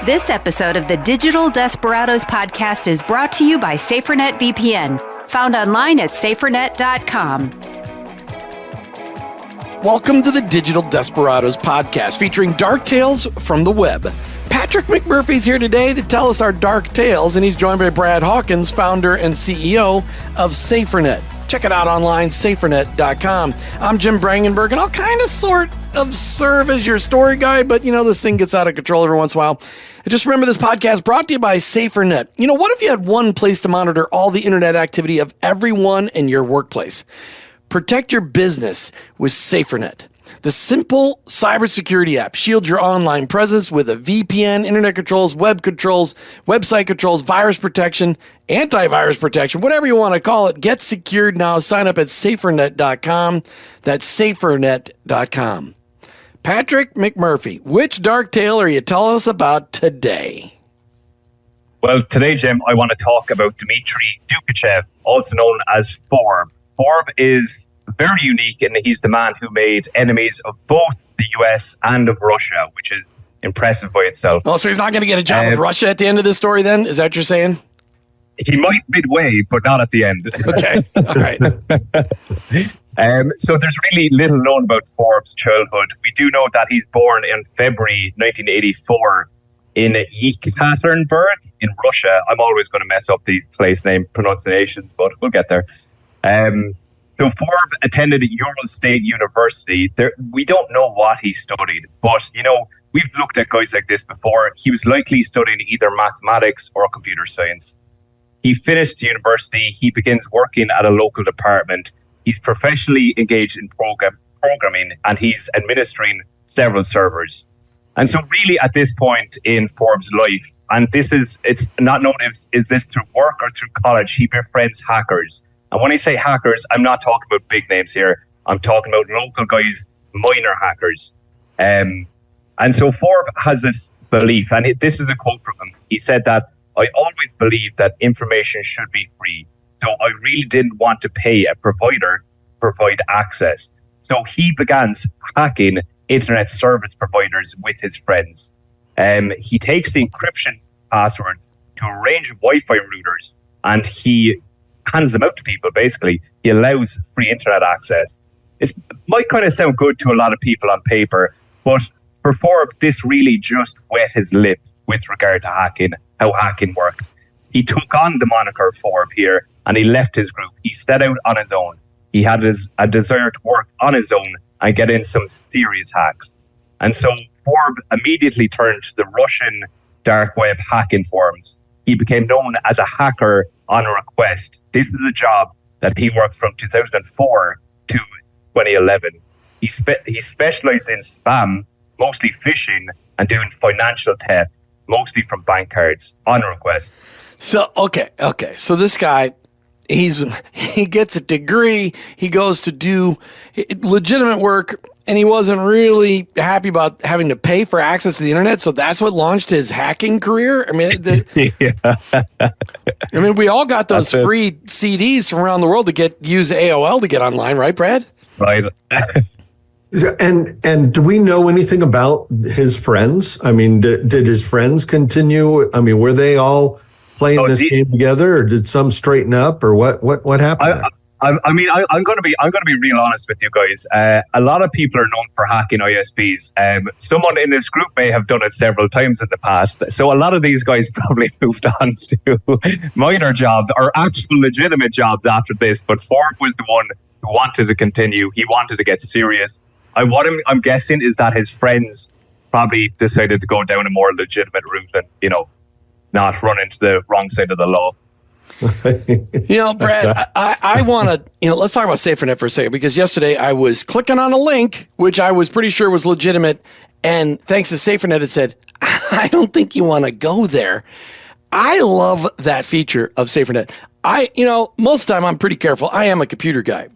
This episode of the Digital Desperados podcast is brought to you by SaferNet VPN, found online at safernet.com. Welcome to the Digital Desperados podcast, featuring dark tales from the web. Patrick McMurphy's here today to tell us our dark tales, and he's joined by Brad Hawkins, founder and CEO of SaferNet. Check it out online, safernet.com. I'm Jim Brangenberg, and I'll kind of sort of serve as your story guide, but this thing gets out of control every once in a while. And just remember, this podcast brought to you by SaferNet. What if you had one place to monitor all the internet activity of everyone in your workplace? Protect your business with SaferNet. The simple cybersecurity app shields your online presence with a VPN, internet controls, web controls, website controls, virus protection, antivirus protection, whatever you want to call it. Get secured now. Sign up at safernet.com. That's safernet.com. Patrick McMurphy, which dark tale are you telling us about today? Well, today, Jim, I want to talk about Dmitry Dukachev, also known as Forb. Forb is very unique, and he's the man who made enemies of both the US and of Russia, which is impressive by itself. Oh, so he's not going to get a job with Russia at the end of this story then? Is that what you're saying? He might midway, but not at the end. Okay, all right. So there's really little known about Forb's childhood. We do know that he's born in February 1984 in Yekaterinburg in Russia. I'm always going to mess up these place name pronunciations, but we'll get there. So Forb attended Ural State University. We don't know what he studied, but, we've looked at guys like this before. He was likely studying either mathematics or computer science. He finished university. He begins working at a local department. He's professionally engaged in programming, and he's administering several servers. And so really at this point in Forb's life, and it's not known is this through work or through college, he befriends hackers. And when I say hackers, I'm not talking about big names here. I'm talking about local guys, minor hackers. And so Forb has this belief, and this is a quote from him. He said that, "I always believed that information should be free. So I really didn't want to pay a provider to provide access." So he began hacking internet service providers with his friends. He takes the encryption passwords to a range of Wi-Fi routers, and he hands them out to people. Basically, he allows free internet access. It might kind of sound good to a lot of people on paper, but for Forb, this really just wet his lip with regard to hacking, how hacking worked. He took on the moniker Forb here, and he left his group. He set out on his own. He had a desire to work on his own and get in some serious hacks. And so Forb immediately turned to the Russian dark web hacking forums. He became known as a hacker on request. This is a job that he worked from 2004 to 2011. He specialized in spam, mostly phishing, and doing financial theft, mostly from bank cards, on request. So, okay. So this guy, he gets a degree, he goes to do legitimate work, and he wasn't really happy about having to pay for access to the internet, so that's what launched his hacking career? I mean, we all got those free CDs from around the world to use AOL to get online, right, Brad? Right. And do we know anything about his friends? I mean, did his friends continue? I mean, were they all playing this game together, or did some straighten up, or what happened? I'm going to be real honest with you guys. A lot of people are known for hacking ISPs. Someone in this group may have done it several times in the past. So a lot of these guys probably moved on to minor jobs or actual legitimate jobs after this. But Forb was the one who wanted to continue. He wanted to get serious. What I'm guessing is that his friends probably decided to go down a more legitimate route and, not run into the wrong side of the law. Brad, I want to, let's talk about SaferNet for a second, because yesterday I was clicking on a link, which I was pretty sure was legitimate. And thanks to SaferNet, it said, I don't think you want to go there. I love that feature of SaferNet. Most of the time I'm pretty careful. I am a computer guy,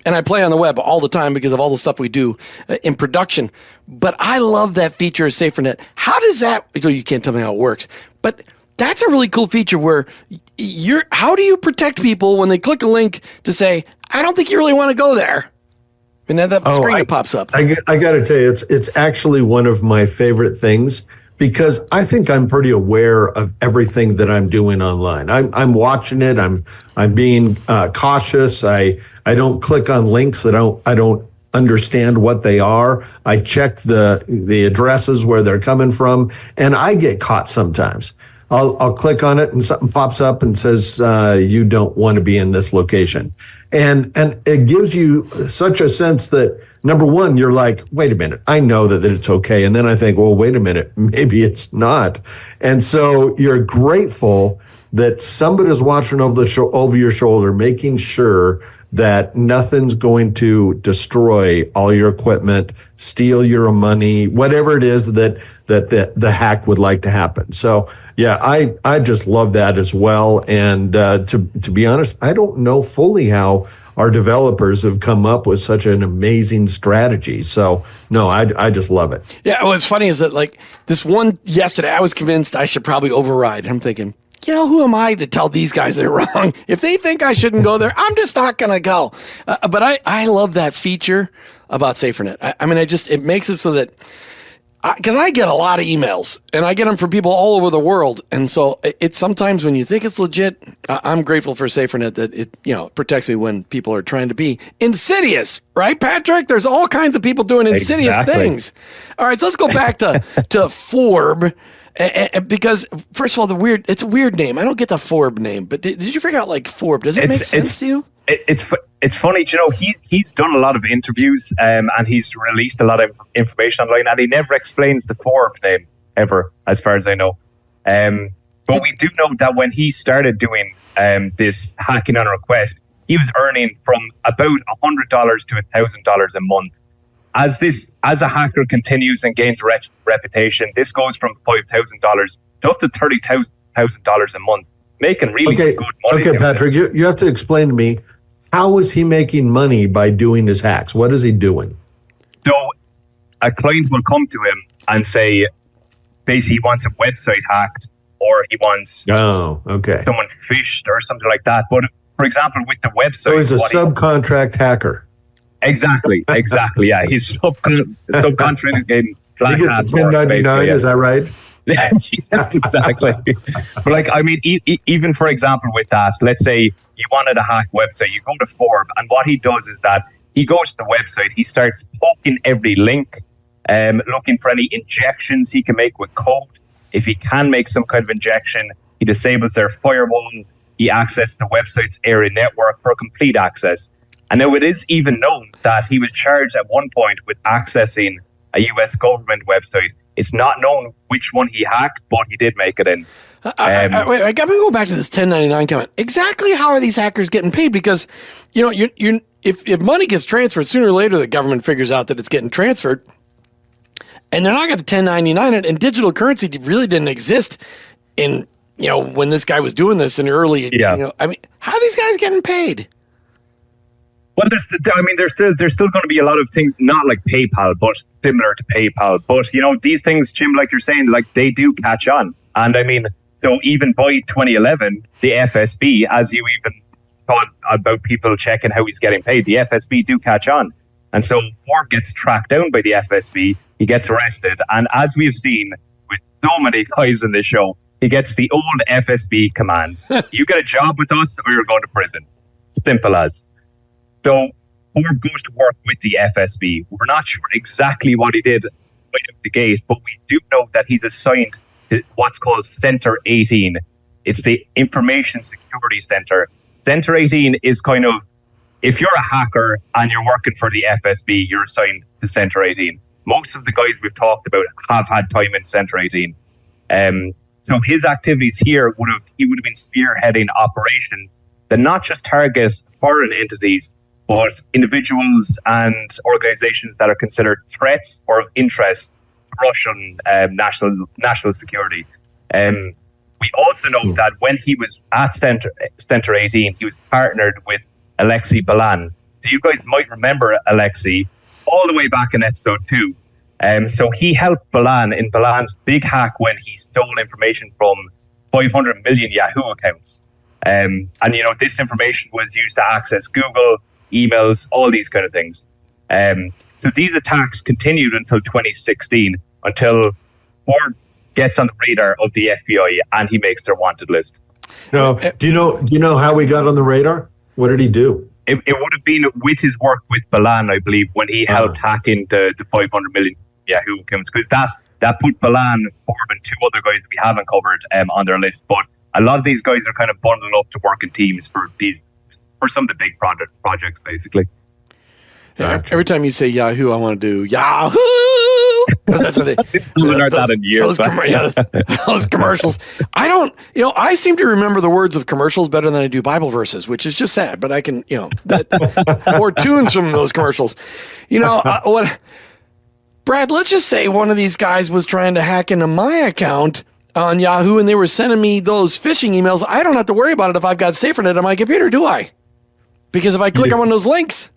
and I play on the web all the time because of all the stuff we do in production. But I love that feature of SaferNet. How does that, you can't tell me how it works, but that's a really cool feature where how do you protect people when they click a link to say, I don't think you really want to go there? And then that screen pops up. I got to tell you, it's actually one of my favorite things because I think I'm pretty aware of everything that I'm doing online. I'm watching it. I'm being cautious. I don't click on links that I don't understand what they are. I check the addresses where they're coming from, and I get caught sometimes. I'll click on it and something pops up and says, you don't want to be in this location. And it gives you such a sense that, number one, you're like, wait a minute, I know that it's okay. And then I think, well, wait a minute, maybe it's not. And so you're grateful that somebody's watching over your shoulder, making sure that nothing's going to destroy all your equipment, steal your money, whatever it is that the hack would like to happen. So yeah, I just love that as well. And to be honest, I don't know fully how our developers have come up with such an amazing strategy. So no, I just love it. Yeah, what's funny is that like this one yesterday, I was convinced I should probably override. I'm thinking, who am I to tell these guys they're wrong? If they think I shouldn't go there, I'm just not going to go. But I love that feature about SaferNet. It makes it so that, because I get a lot of emails and I get them from people all over the world. And so it's sometimes when you think it's legit, I'm grateful for SaferNet that it protects me when people are trying to be insidious, right, Patrick? There's all kinds of people doing insidious things. All right, so let's go back to Forb. Because first of all, it's a weird name. I don't get the Forb name, but did you figure out like Forb? Does it make sense to you? It's funny, he's done a lot of interviews and he's released a lot of information online, and he never explains the Forb name ever, as far as I know. But we do know that when he started doing this hacking on request, he was earning from about $100 to $1,000 a month. As a hacker continues and gains reputation, this goes from $5,000 to up to $30,000 a month, making really good money. Okay, Patrick, you have to explain to me, how is he making money by doing his hacks? What is he doing? So a client will come to him and say, basically, he wants a website hacked, or he wants someone phished or something like that. But for example, with the website, so he's a subcontract hacker. Exactly. Yeah, he's subcontracting. He gets a 1099. Is that right? Yeah, exactly. But even for example, with that, let's say you wanted a hack website, you go to Forb, and what he does is that he goes to the website, he starts poking every link, looking for any injections he can make with code. If he can make some kind of injection, he disables their firewall. He accesses the website's area network for complete access. And now it is even known that he was charged at one point with accessing a US government website. It's not known which one he hacked, but he did make it in. Wait, I got to go back to this 1099 comment. Exactly how are these hackers getting paid? Because, if money gets transferred, sooner or later the government figures out that it's getting transferred, and they're not going to 1099 it. And digital currency really didn't exist in when this guy was doing this in the early. Yeah. How are these guys getting paid? Well, there's still going to be a lot of things, not like PayPal, but similar to PayPal. But, these things, Jim, like you're saying, like they do catch on. And so even by 2011, the FSB, as you even thought about people checking how he's getting paid, the FSB do catch on. And so Forb gets tracked down by the FSB. He gets arrested. And as we've seen with so many guys in this show, he gets the old FSB command. You get a job with us or you're going to prison. Simple as. So Forb goes to work with the FSB. We're not sure exactly what he did right out the gate, but we do know that he's assigned to what's called Center 18. It's the Information Security Center. Center 18 is kind of, if you're a hacker and you're working for the FSB, you're assigned to Center 18. Most of the guys we've talked about have had time in Center 18. So his activities here he would have been spearheading operations that not just target foreign entities, but individuals and organizations that are considered threats or of interest to Russian national security. We also know that when he was at Center 18, he was partnered with Alexei Balan. So you guys might remember Alexei all the way back in episode 2. So he helped Balan in Balan's big hack when he stole information from 500 million Yahoo accounts. And this information was used to access Google, emails, all these kind of things. So these attacks continued until 2016, until Forb gets on the radar of the FBI and he makes their wanted list. No, do you know how we got on the radar? What did he do? It would have been with his work with Balan, I believe, when he helped hacking the 500 million Yahoo accounts, because that put Balan, Forb, and two other guys that we haven't covered on their list. But a lot of these guys are kind of bundled up to work in teams for some of the big projects, basically. Yeah, every time you say Yahoo, I want to do Yahoo! Because that's what they learned that in years. Those commercials. I seem to remember the words of commercials better than I do Bible verses, which is just sad, but I can, or tunes from those commercials. Brad, let's just say one of these guys was trying to hack into my account on Yahoo and they were sending me those phishing emails. I don't have to worry about it if I've got SaferNet on my computer, do I? Because if I click on one of those links,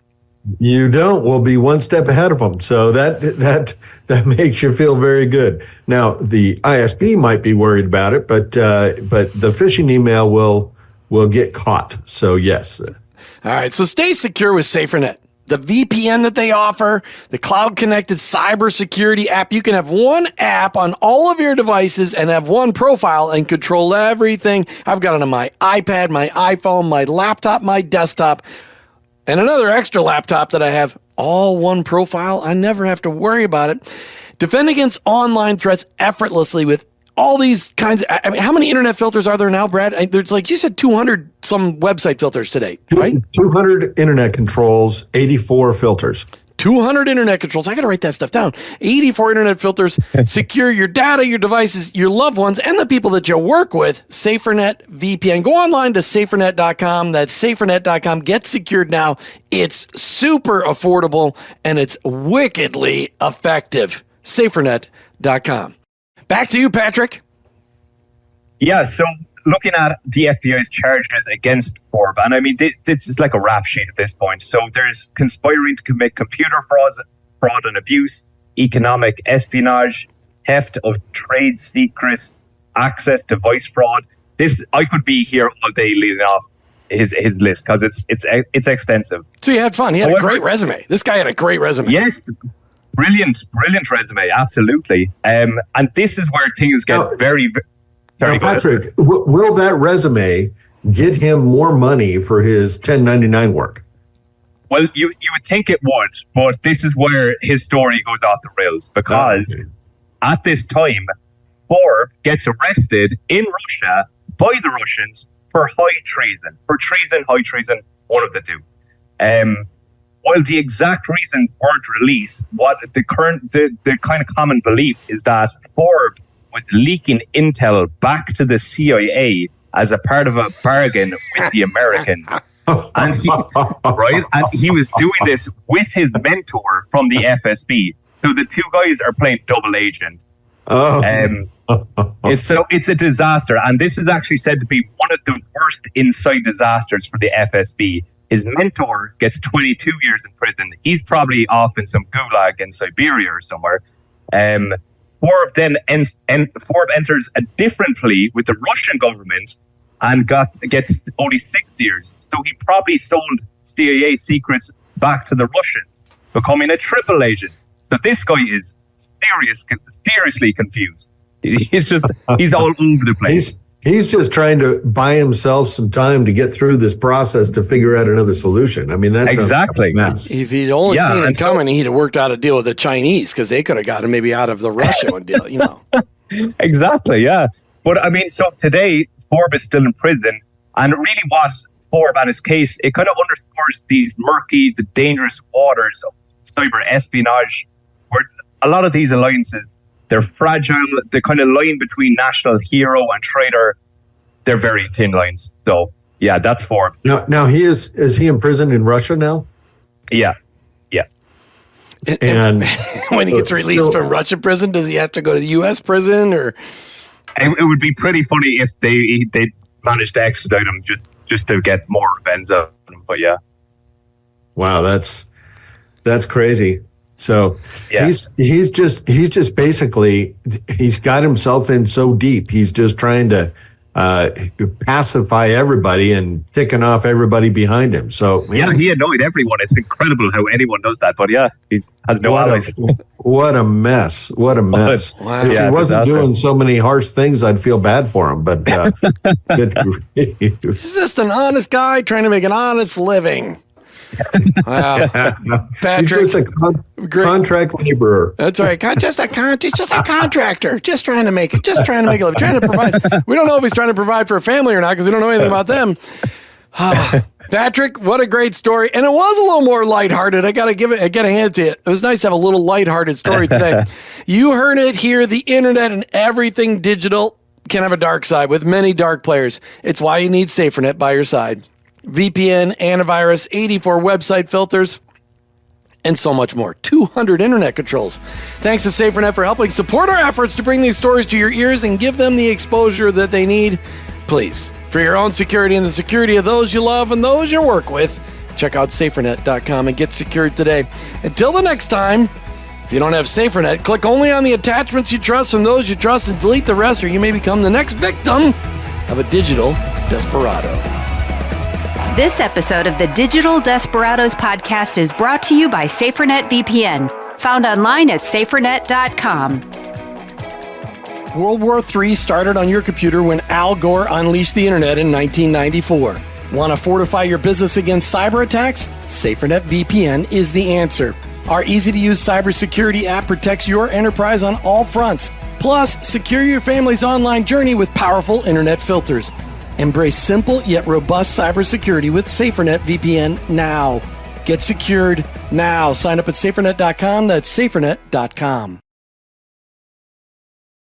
you don't. We'll be one step ahead of them. So that makes you feel very good. Now, the ISP might be worried about it, but the phishing email will get caught. So yes. All right. So stay secure with SaferNet. The VPN that they offer, the cloud-connected cybersecurity app. You can have one app on all of your devices and have one profile and control everything. I've got it on my iPad, my iPhone, my laptop, my desktop, and another extra laptop that I have, all one profile. I never have to worry about it. Defend against online threats effortlessly with all these kinds of, how many internet filters are there now, Brad? There's like you said, 200 some website filters today, right? 200 internet controls, 84 filters. 200 internet controls. I got to write that stuff down. 84 internet filters. Secure your data, your devices, your loved ones, and the people that you work with. SaferNet VPN. Go online to safernet.com. That's safernet.com. Get secured now. It's super affordable and it's wickedly effective. Safernet.com. Back to you, Patrick. Yeah, so looking at the FBI's charges against Forb, and I mean, this is like a rap sheet at this point. So there's conspiring to commit computer fraud and abuse, economic espionage, theft of trade secrets, access device fraud. I could be here all day leading off his list because it's extensive. So you had fun. He had a great resume. This guy had a great resume. Yes. Brilliant resume, absolutely. And this is where things get very... Sorry, Patrick, will that resume get him more money for his 1099 work? Well, you would think it would, but this is where his story goes off the rails, because at this time, Forb gets arrested in Russia by the Russians for high treason. High treason, one of the two. While the exact reasons weren't released, what the kind of common belief is that Forb was leaking intel back to the CIA as a part of a bargain with the Americans. And he was doing this with his mentor from the FSB. So the two guys are playing double agent. It's a disaster. And this is actually said to be one of the worst inside disasters for the FSB. His mentor gets 22 years in prison. He's probably off in some gulag in Siberia or somewhere. Forb then enters a different plea with the Russian government and gets only 6 years. So he probably sold CIA secrets back to the Russians, becoming a triple agent. So this guy is seriously confused. He's all over the place. He's just trying to buy himself some time to get through this process to figure out another solution. I mean, that's exactly a mess. If he'd only seen it coming, he'd have worked out a deal with the Chinese because they could have got him maybe out of the Russian deal, Exactly, yeah. But I mean, so today, Forb is still in prison. And really what Forb and his case, it kind of underscores these murky, the dangerous waters of cyber espionage, where a lot of these alliances, they're fragile. The kind of line between national hero and traitor, they're very thin lines. So, yeah, that's Forb. Now is he in prison in Russia now? Yeah. And when he gets released from Russian prison, does he have to go to the U.S. prison? Or it would be pretty funny if they managed to extradite him just to get more revenge out of him. But yeah. Wow, that's crazy. So yeah. he's just basically, he's got himself in so deep. He's just trying to pacify everybody and ticking off everybody behind him. So yeah, he annoyed everyone. It's incredible how anyone does that. But yeah, he has no allies. What a mess. What a mess. Wow. If Yeah, he wasn't disaster. doing so many harsh things, I'd feel bad for him. But good grief. He's just an honest guy trying to make an honest living. Wow. Patrick, He's just a contract laborer. that's right. Just a contractor, just trying to make a living, trying to provide. We don't know if he's trying to provide for a family or not because we don't know anything about them. Patrick, what a great story. And it was a little more lighthearted. I got to hand it to you. It was nice to have a little lighthearted story today. You heard it here. The internet and everything digital can have a dark side with many dark players. It's why you need SaferNet by your side. VPN, antivirus, 84 website filters, and so much more. 200 internet controls. Thanks to SaferNet for helping support our efforts to bring these stories to your ears and give them the exposure that they need. Please, for your own security and the security of those you love and those you work with, check out SaferNet.com and get secured today. Until the next time, if you don't have SaferNet, click only on the attachments you trust from those you trust and delete the rest, or you may become the next victim of a digital desperado. This episode of the Digital Desperados podcast is brought to you by SaferNet VPN, found online at safernet.com. World War III started on your computer when Al Gore unleashed the internet in 1994. Want to fortify your business against cyber attacks? SaferNet VPN is the answer. Our easy-to-use cybersecurity app protects your enterprise on all fronts. Plus, secure your family's online journey with powerful internet filters. Embrace simple yet robust cybersecurity with SaferNet VPN now. Get secured now. Sign up at safernet.com. That's safernet.com.